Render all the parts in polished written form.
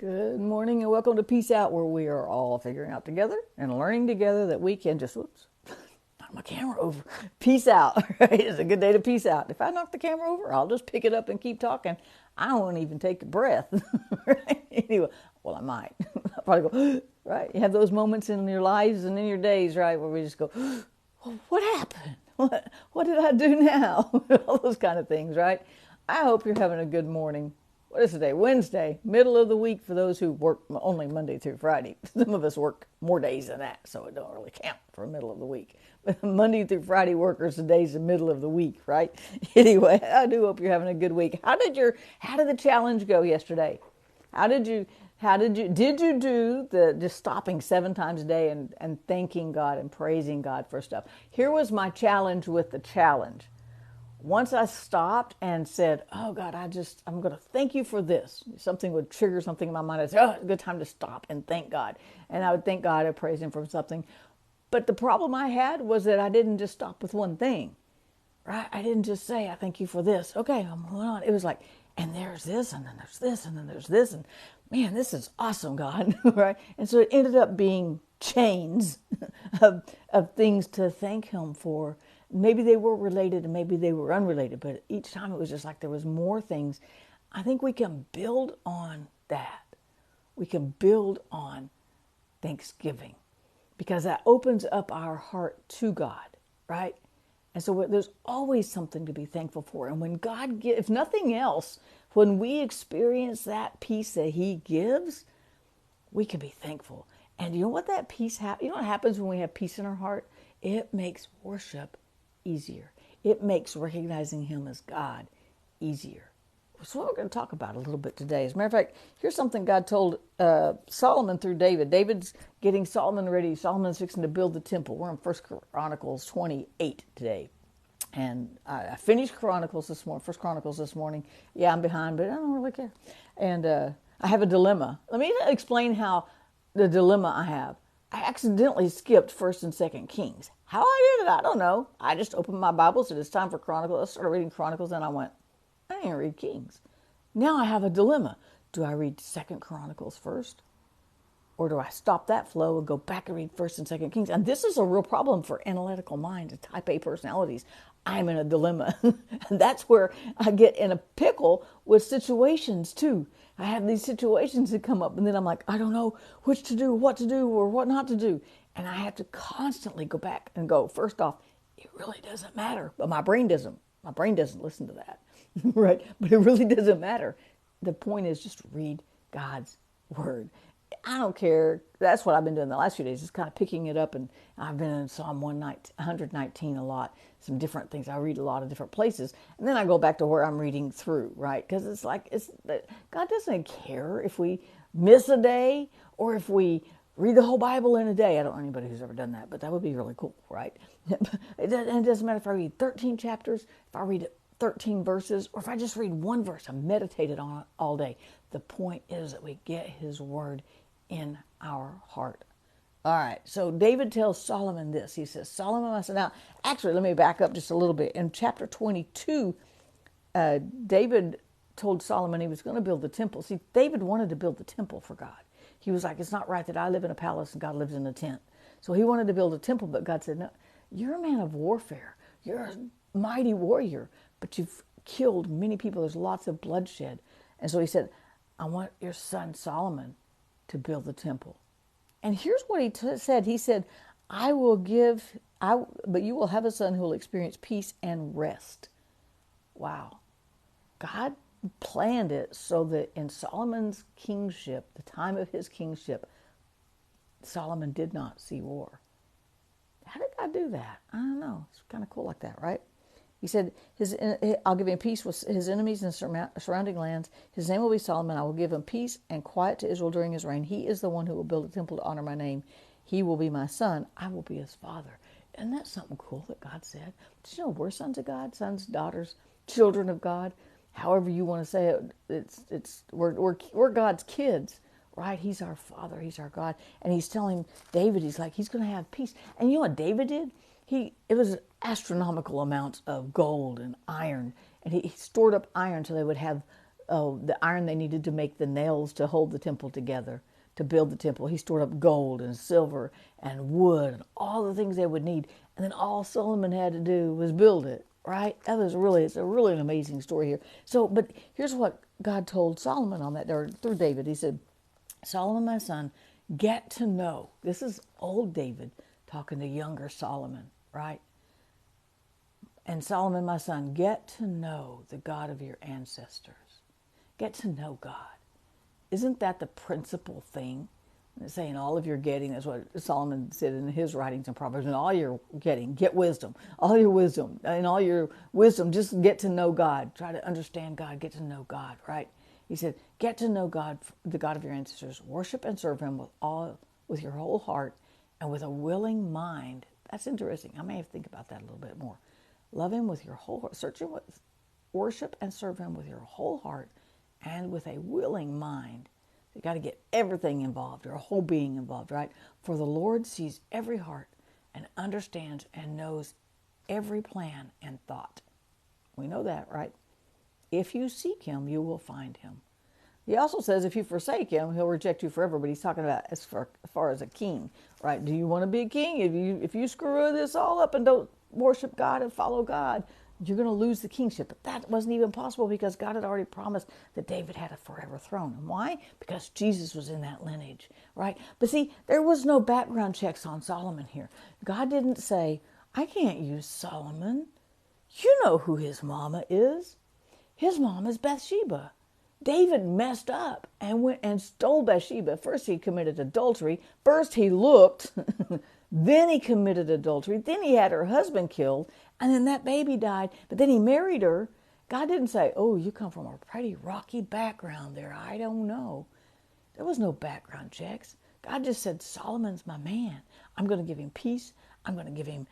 Good morning and welcome to Peace Out, where we are all figuring out together and learning together that we can just, whoops, knock my camera over. Peace out, right? It's a good day to peace out. If I knock the camera over, I'll just pick it up and keep talking. I won't even take a breath, right? Anyway, well, I might. I'll probably go, right? You have those moments in your lives and in your days, right, where we just go, well, what happened? What did I do now? All those kind of things, right? I hope you're having a good morning. What is today? Wednesday, middle of the week for those who work only Monday through Friday. Some of us work more days than that, so it don't really count for middle of the week. But Monday through Friday workers, today's the middle of the week, right? Anyway, I do hope you're having a good week. How did the challenge go yesterday? Did you do the just stopping 7 times a day and thanking God and praising God for stuff? Here was my challenge with the challenge. Once I stopped and said, oh God, I'm going to thank you for this. Something would trigger something in my mind. I'd say, oh, it's a good time to stop and thank God. And I would thank God and praise him for something. But the problem I had was that I didn't just stop with one thing, right? I didn't just say, I thank you for this. Okay, I'm moving on. It was like, and there's this, and then there's this, and then there's this. And man, this is awesome, God, right? And so it ended up being chains of things to thank him for. Maybe they were related and maybe they were unrelated, but each time it was just like there was more things. I think we can build on that. We can build on Thanksgiving because that opens up our heart to God, right? And so there's always something to be thankful for. And when God gives, if nothing else, when we experience that peace that he gives, we can be thankful. And you know what that peace you know what happens when we have peace in our heart? It makes worship easier. It makes recognizing him as God easier. So what we're going to talk about a little bit today. As a matter of fact, here's something God told Solomon through David. David's getting Solomon ready. Solomon's fixing to build the temple. We're in 1 Chronicles 28 today. And I finished Chronicles this morning, 1 Chronicles this morning. Yeah, I'm behind, but I don't really care. And I have a dilemma. Let me explain how the dilemma I have. I accidentally skipped 1st and 2nd Kings. How I did it, I don't know. I just opened my Bible, said it's time for Chronicles. I started reading Chronicles, and I went, I didn't read Kings. Now I have a dilemma. Do I read 2nd Chronicles first? Or do I stop that flow and go back and read 1st and 2nd Kings? And this is a real problem for analytical minds and type A personalities. I'm in a dilemma. And that's where I get in a pickle with situations too. I have these situations that come up and then I'm like, I don't know which to do, what to do, or what not to do. And I have to constantly go back and go, first off, it really doesn't matter. But my brain doesn't listen to that, right? But it really doesn't matter. The point is just read God's word. I don't care. That's what I've been doing the last few days, is kind of picking it up. And I've been in Psalm 119 a lot, some different things. I read a lot of different places. And then I go back to where I'm reading through, right? Because it's like, God doesn't care if we miss a day or if we read the whole Bible in a day. I don't know anybody who's ever done that, but that would be really cool, right? It doesn't matter if I read 13 chapters, if I read 13 verses, or if I just read one verse and meditated on it all day. The point is that we get his word in our heart. All right, so David tells Solomon this. He says, Solomon, I said, now, actually, let me back up just a little bit. In chapter 22, David told Solomon he was going to build the temple. See, David wanted to build the temple for God. He was like, it's not right that I live in a palace and God lives in a tent. So he wanted to build a temple, but God said, no, you're a man of warfare. You're a mighty warrior, but you've killed many people. There's lots of bloodshed. And so he said, I want your son Solomon to build the temple. And here's what he said. He said, but you will have a son who will experience peace and rest. Wow. God planned it so that in Solomon's kingship, the time of his kingship, Solomon did not see war. How did God do that? I don't know. It's kind of cool like that, right? He said, I'll give him peace with his enemies in surrounding lands. His name will be Solomon. I will give him peace and quiet to Israel during his reign. He is the one who will build a temple to honor my name. He will be my son. I will be his father. Isn't that something cool that God said? Did you know we're sons of God, sons, daughters, children of God? However you want to say it, we're God's kids, right? He's our father. He's our God. And he's telling David, he's like, he's going to have peace. And you know what David did? It was astronomical amounts of gold and iron, and he stored up iron so they would have the iron they needed to make the nails to hold the temple together, to build the temple. He stored up gold and silver and wood and all the things they would need. And then all Solomon had to do was build it, right? It's a really an amazing story here. So, but here's what God told Solomon on that, or through David. He said, Solomon, my son, get to know. This is old David talking to younger Solomon, right? And Solomon, my son, get to know the God of your ancestors. Get to know God. Isn't that the principal thing? It's saying all of your getting, that's what Solomon said in his writings and Proverbs, and all your getting, get wisdom. All your wisdom, and all your wisdom, just get to know God. Try to understand God, get to know God, right? He said, get to know God, the God of your ancestors. Worship and serve him with your whole heart and with a willing mind. That's interesting. I may have to think about that a little bit more. Love him with your whole heart. Worship and serve him with your whole heart and with a willing mind. You got to get everything involved, your whole being involved, right? For the Lord sees every heart and understands and knows every plan and thought. We know that, right? If you seek him, you will find him. He also says if you forsake him, he'll reject you forever. But he's talking about as far as a king, right? Do you want to be a king? If you screw this all up and don't worship God and follow God, you're going to lose the kingship. But that wasn't even possible because God had already promised that David had a forever throne. And why? Because Jesus was in that lineage, right? But see, there was no background checks on Solomon here. God didn't say, I can't use Solomon. You know who his mama is. His mom is Bathsheba. David messed up and went and stole Bathsheba. First he committed adultery. First he looked. Then he committed adultery. Then he had her husband killed. And then that baby died. But then he married her. God didn't say, oh, you come from a pretty rocky background there. I don't know. There was no background checks. God just said, Solomon's my man. I'm going to give him peace. I'm going to give him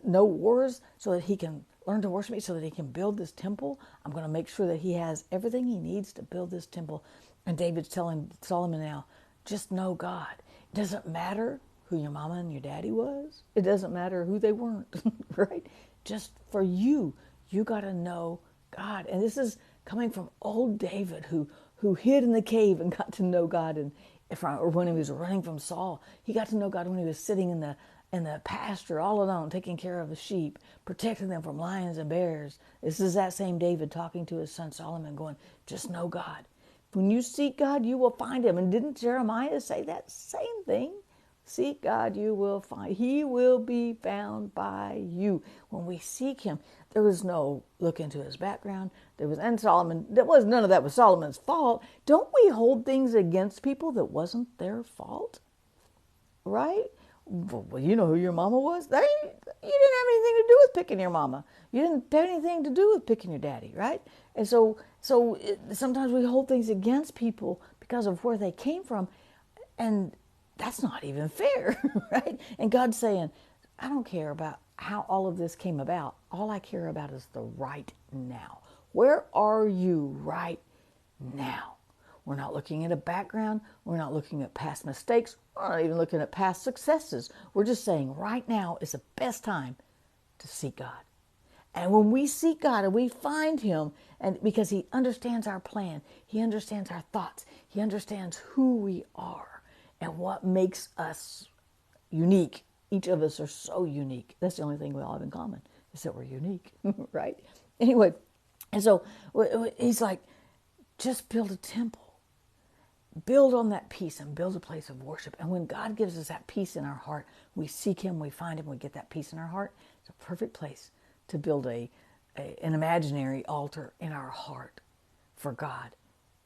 no wars so that he can learn to worship me, so that he can build this temple. I'm going to make sure that he has everything he needs to build this temple. And David's telling Solomon now, just know God. It doesn't matter who your mama and your daddy was. It doesn't matter who they weren't, right? Just for you, you got to know God. And this is coming from old David who hid in the cave and got to know God. And or when he was running from Saul, he got to know God when he was sitting in the pasture all alone, taking care of the sheep, protecting them from lions and bears. This is that same David talking to his son Solomon going, just know God. When you seek God, you will find him. And didn't Jeremiah say that same thing? Seek God, you will find. He will be found by you. When we seek him, there was no look into his background. And Solomon, none of that was Solomon's fault. Don't we hold things against people that wasn't their fault? Right? Well, you know who your mama was? You didn't have anything to do with picking your mama. You didn't have anything to do with picking your daddy, right? And sometimes we hold things against people because of where they came from, and that's not even fair, right? And God's saying, I don't care about how all of this came about. All I care about is the right now. Where are you right now? We're not looking at a background. We're not looking at past mistakes. We're not even looking at past successes. We're just saying right now is the best time to seek God. And when we seek God and we find him, and because he understands our plan, he understands our thoughts, he understands who we are and what makes us unique. Each of us are so unique. That's the only thing we all have in common, is that we're unique, right? Anyway, and so he's like, just build a temple. Build on that peace and build a place of worship. And when God gives us that peace in our heart, we seek him, we find him, we get that peace in our heart. It's a perfect place to build an imaginary altar in our heart for God,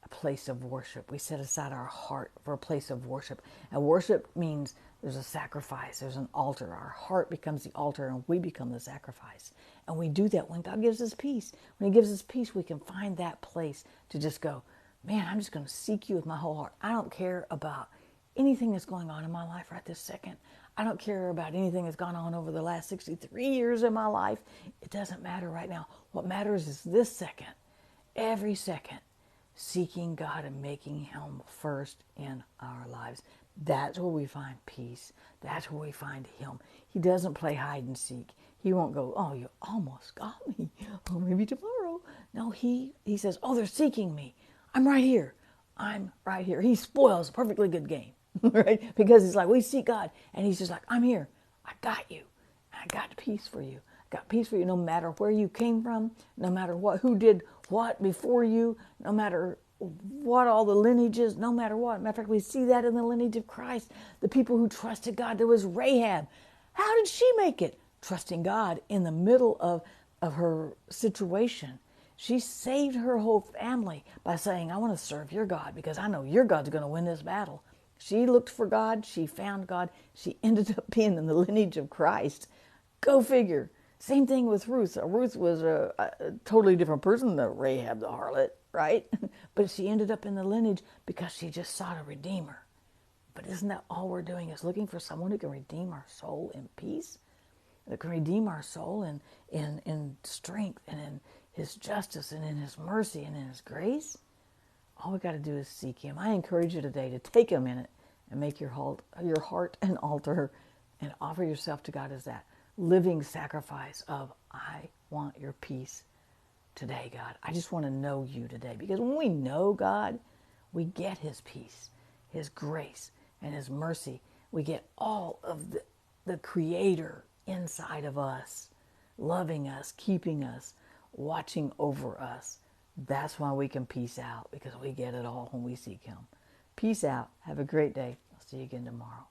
a place of worship. We set aside our heart for a place of worship. And worship means there's a sacrifice, there's an altar. Our heart becomes the altar and we become the sacrifice. And we do that when God gives us peace. When he gives us peace, we can find that place to just go, man, I'm just going to seek you with my whole heart. I don't care about anything that's going on in my life right this second. I don't care about anything that's gone on over the last 63 years in my life. It doesn't matter right now. What matters is this second, every second, seeking God and making him first in our lives. That's where we find peace. That's where we find him. He doesn't play hide and seek. He won't go, oh, you almost got me. Oh, maybe tomorrow. No, he says, oh, they're seeking me. I'm right here. I'm right here. He spoils a perfectly good game, right? Because it's like we see God and he's just like, I'm here. I got you. I got peace for you. I got peace for you no matter where you came from, no matter who did what before you, no matter what all the lineages, no matter what. Matter of fact, we see that in the lineage of Christ. The people who trusted God. There was Rahab. How did she make it? Trusting God in the middle of her situation. She saved her whole family by saying, I want to serve your God because I know your God's going to win this battle. She looked for God. She found God. She ended up being in the lineage of Christ. Go figure. Same thing with Ruth. Ruth was a totally different person than Rahab the harlot, right? But she ended up in the lineage because she just sought a redeemer. But isn't that all we're doing is looking for someone who can redeem our soul in peace? That can redeem our soul in strength and in his justice and in his mercy and in his grace? All we got to do is seek him. I encourage you today to take a minute and make your heart an altar and offer yourself to God as that living sacrifice of, I want your peace today, God. I just want to know you today. Because when we know God, we get his peace, his grace, and his mercy. We get all of the Creator inside of us, loving us, keeping us, watching over us. That's why we can peace out, because we get it all when we seek him. Peace out. Have a great day. I'll see you again tomorrow.